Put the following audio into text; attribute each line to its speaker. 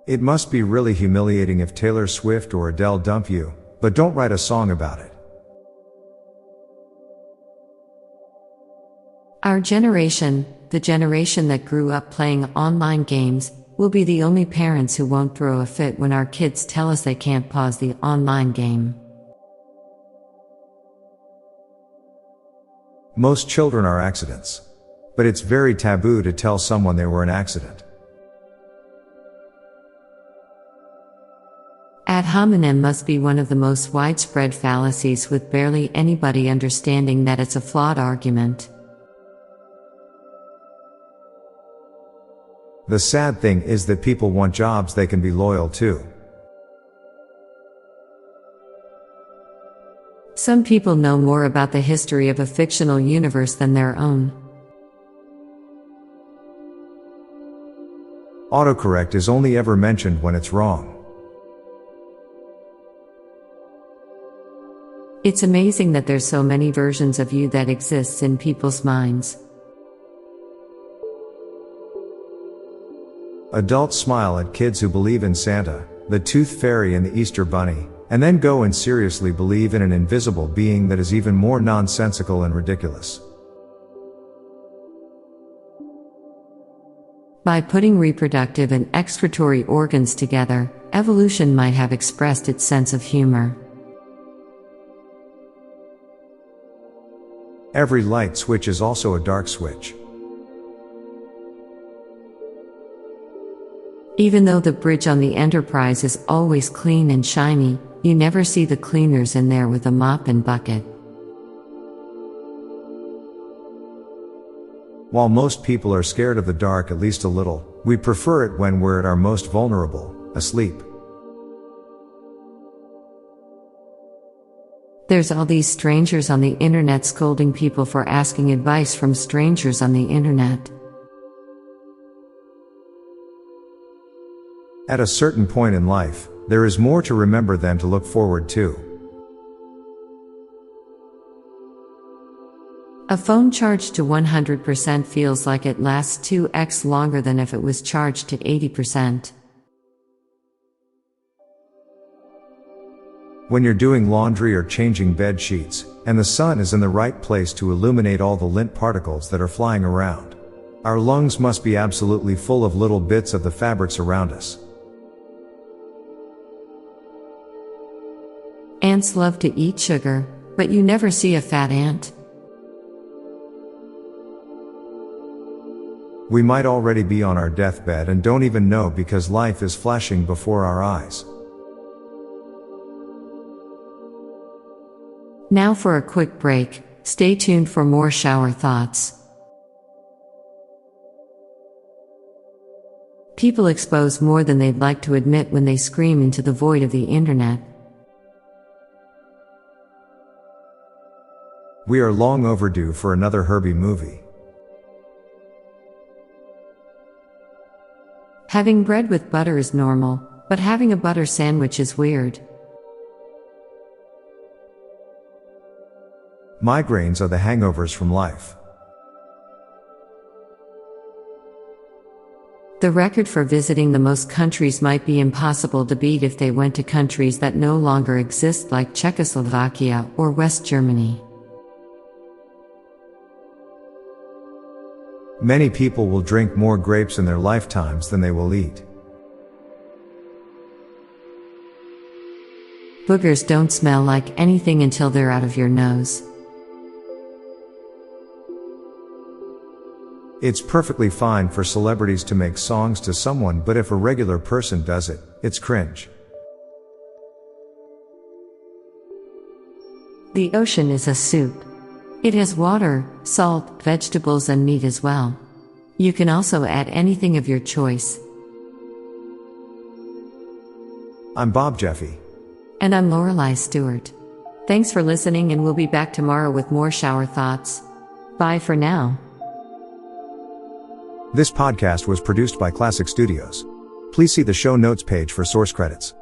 Speaker 1: It must be really humiliating if Taylor Swift or Adele dump you, but don't write a song about it.
Speaker 2: Our generation, the generation that grew up playing online games, will be the only parents who won't throw a fit when our kids tell us they can't pause the online game.
Speaker 1: Most children are accidents. But it's very taboo to tell someone they were an accident.
Speaker 2: Ad hominem must be one of the most widespread fallacies, with barely anybody understanding that it's a flawed argument.
Speaker 1: The sad thing is that people want jobs they can be loyal to.
Speaker 2: Some people know more about the history of a fictional universe than their own.
Speaker 1: Autocorrect is only ever mentioned when it's wrong.
Speaker 2: It's amazing that there's so many versions of you that exists in people's minds.
Speaker 1: Adults smile at kids who believe in Santa, the Tooth Fairy and the Easter Bunny, and then go and seriously believe in an invisible being that is even more nonsensical and ridiculous.
Speaker 2: By putting reproductive and excretory organs together, evolution might have expressed its sense of humor.
Speaker 1: Every light switch is also a dark switch.
Speaker 2: Even though the bridge on the Enterprise is always clean and shiny, you never see the cleaners in there with a mop and bucket.
Speaker 1: While most people are scared of the dark at least a little, we prefer it when we're at our most vulnerable, asleep.
Speaker 2: There's all these strangers on the internet scolding people for asking advice from strangers on the internet.
Speaker 1: At a certain point in life, there is more to remember than to look forward to.
Speaker 2: A phone charged to 100% feels like it lasts 2x longer than if it was charged to 80%.
Speaker 1: When you're doing laundry or changing bed sheets, and the sun is in the right place to illuminate all the lint particles that are flying around, our lungs must be absolutely full of little bits of the fabrics around us.
Speaker 2: Ants love to eat sugar, but you never see a fat ant.
Speaker 1: We might already be on our deathbed and don't even know because life is flashing before our eyes.
Speaker 2: Now for a quick break, stay tuned for more shower thoughts. People expose more than they'd like to admit when they scream into the void of the internet.
Speaker 1: We are long overdue for another Herbie movie.
Speaker 2: Having bread with butter is normal, but having a butter sandwich is weird.
Speaker 1: Migraines are the hangovers from life.
Speaker 2: The record for visiting the most countries might be impossible to beat if they went to countries that no longer exist, like Czechoslovakia or West Germany.
Speaker 1: Many people will drink more grapes in their lifetimes than they will eat.
Speaker 2: Boogers don't smell like anything until they're out of your nose.
Speaker 1: It's perfectly fine for celebrities to make songs to someone, but if a regular person does it, it's cringe.
Speaker 2: The ocean is a soup. It has water, salt, vegetables and meat as well. You can also add anything of your choice.
Speaker 1: I'm Bob Jeffy.
Speaker 2: And I'm Lorelei Stewart. Thanks for listening, and we'll be back tomorrow with more shower thoughts. Bye for now.
Speaker 1: This podcast was produced by Klassic Studios. Please see the show notes page for source credits.